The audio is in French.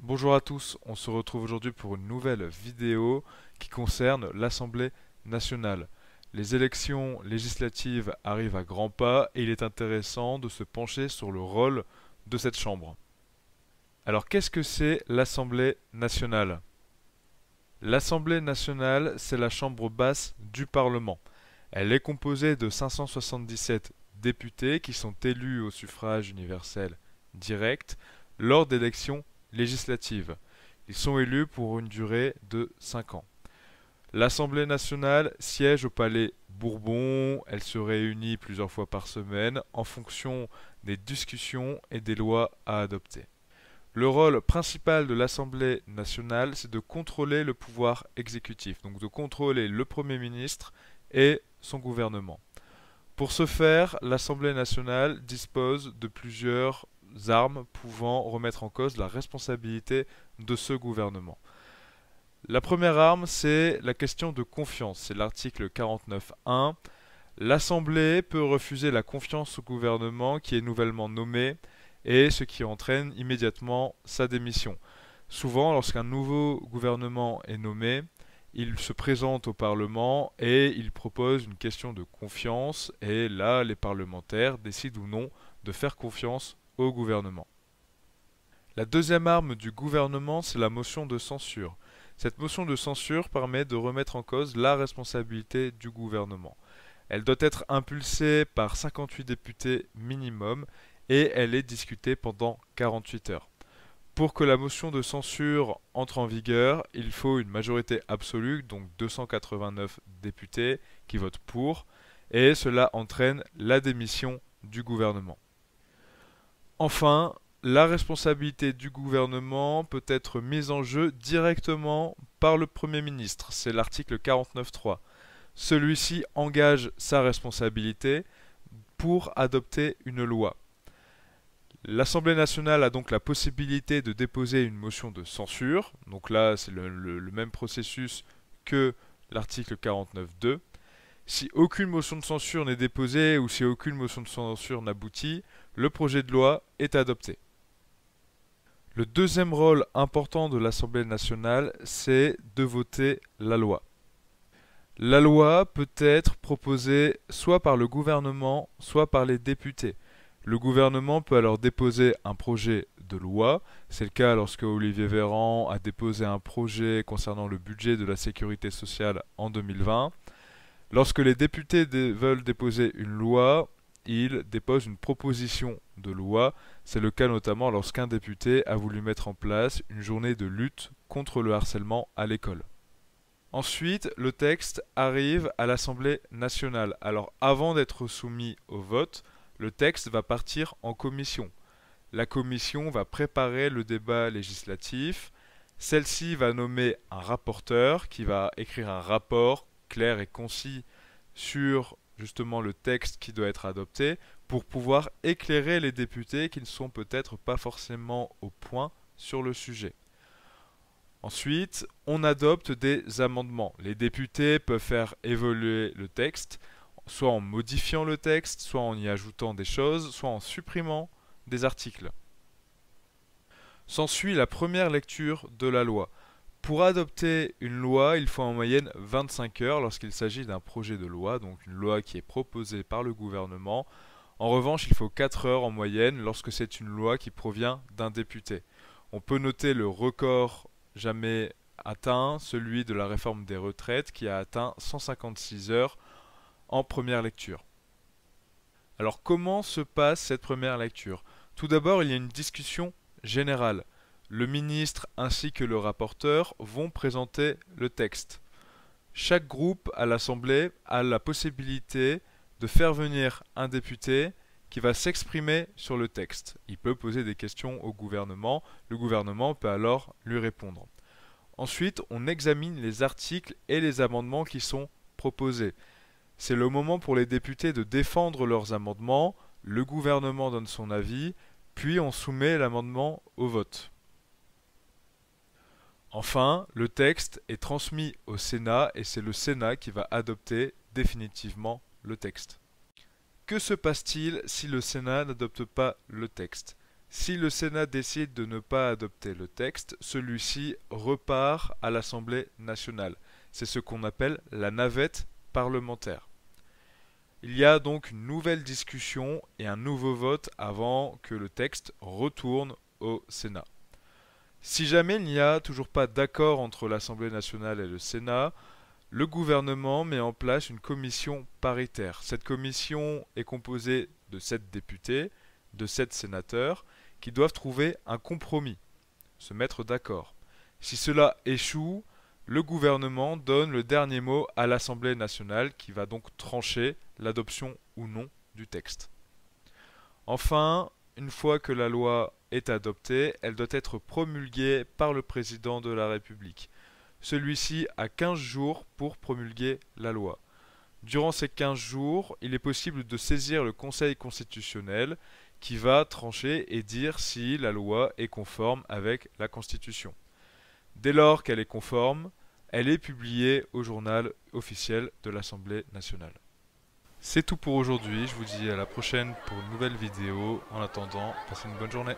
Bonjour à tous, on se retrouve aujourd'hui pour une nouvelle vidéo qui concerne l'Assemblée nationale. Les élections législatives arrivent à grands pas et il est intéressant de se pencher sur le rôle de cette chambre. Alors qu'est-ce que c'est l'Assemblée nationale? L'Assemblée nationale, c'est la chambre basse du Parlement. Elle est composée de 577 députés qui sont élus au suffrage universel direct lors d'élections législatives. Ils sont élus pour une durée de 5 ans. L'Assemblée nationale siège au Palais Bourbon. Elle se réunit plusieurs fois par semaine en fonction des discussions et des lois à adopter. Le rôle principal de l'Assemblée nationale, c'est de contrôler le pouvoir exécutif, donc de contrôler le Premier ministre et son gouvernement. Pour ce faire, l'Assemblée nationale dispose de plusieurs armes pouvant remettre en cause la responsabilité de ce gouvernement. La première arme, c'est la question de confiance. C'est l'article 49.1. L'Assemblée peut refuser la confiance au gouvernement qui est nouvellement nommé et ce qui entraîne immédiatement sa démission. Souvent, lorsqu'un nouveau gouvernement est nommé, il se présente au Parlement et il propose une question de confiance et là, les parlementaires décident ou non de faire confiance au gouvernement. La deuxième arme du gouvernement, c'est la motion de censure. Cette motion de censure permet de remettre en cause la responsabilité du gouvernement. Elle doit être impulsée par 58 députés minimum et elle est discutée pendant 48 heures. Pour que la motion de censure entre en vigueur, il faut une majorité absolue, donc 289 députés qui votent pour, et cela entraîne la démission du gouvernement. Enfin, la responsabilité du gouvernement peut être mise en jeu directement par le Premier ministre, c'est l'article 49.3. Celui-ci engage sa responsabilité pour adopter une loi. L'Assemblée nationale a donc la possibilité de déposer une motion de censure. Donc là, c'est le même processus que l'article 49.2. Si aucune motion de censure n'est déposée ou si aucune motion de censure n'aboutit, le projet de loi est adopté. Le deuxième rôle important de l'Assemblée nationale, c'est de voter la loi. La loi peut être proposée soit par le gouvernement, soit par les députés. Le gouvernement peut alors déposer un projet de loi. C'est le cas lorsque Olivier Véran a déposé un projet concernant le budget de la sécurité sociale en 2020. Lorsque les députés veulent déposer une loi, ils déposent une proposition de loi. C'est le cas notamment lorsqu'un député a voulu mettre en place une journée de lutte contre le harcèlement à l'école. Ensuite, le texte arrive à l'Assemblée nationale. Alors avant d'être soumis au vote, le texte va partir en commission. La commission va préparer le débat législatif. Celle-ci va nommer un rapporteur qui va écrire un rapport clair et concis sur justement le texte qui doit être adopté pour pouvoir éclairer les députés qui ne sont peut-être pas forcément au point sur le sujet. Ensuite, on adopte des amendements. Les députés peuvent faire évoluer le texte, soit en modifiant le texte, soit en y ajoutant des choses, soit en supprimant des articles. S'ensuit la première lecture de la loi. Pour adopter une loi, il faut en moyenne 25 heures lorsqu'il s'agit d'un projet de loi, donc une loi qui est proposée par le gouvernement. En revanche, il faut 4 heures en moyenne lorsque c'est une loi qui provient d'un député. On peut noter le record jamais atteint, celui de la réforme des retraites qui a atteint 156 heures en première lecture. Alors comment se passe cette première lecture? Tout d'abord, il y a une discussion générale. Le ministre ainsi que le rapporteur vont présenter le texte. Chaque groupe à l'Assemblée a la possibilité de faire venir un député qui va s'exprimer sur le texte. Il peut poser des questions au gouvernement, le gouvernement peut alors lui répondre. Ensuite, on examine les articles et les amendements qui sont proposés. C'est le moment pour les députés de défendre leurs amendements, le gouvernement donne son avis, puis on soumet l'amendement au vote. Enfin, le texte est transmis au Sénat et c'est le Sénat qui va adopter définitivement le texte. Que se passe-t-il si le Sénat n'adopte pas le texte? Si le Sénat décide de ne pas adopter le texte, celui-ci repart à l'Assemblée nationale. C'est ce qu'on appelle la navette parlementaire. Il y a donc une nouvelle discussion et un nouveau vote avant que le texte retourne au Sénat. Si jamais il n'y a toujours pas d'accord entre l'Assemblée nationale et le Sénat, le gouvernement met en place une commission paritaire. Cette commission est composée de 7 députés, de 7 sénateurs, qui doivent trouver un compromis, se mettre d'accord. Si cela échoue, le gouvernement donne le dernier mot à l'Assemblée nationale qui va donc trancher l'adoption ou non du texte. Enfin, une fois que la loi est adoptée, elle doit être promulguée par le président de la République. Celui-ci a 15 jours pour promulguer la loi. Durant ces 15 jours, il est possible de saisir le Conseil constitutionnel qui va trancher et dire si la loi est conforme avec la Constitution. Dès lors qu'elle est conforme, elle est publiée au journal officiel de l'Assemblée nationale. C'est tout pour aujourd'hui, je vous dis à la prochaine pour une nouvelle vidéo. En attendant, passez une bonne journée.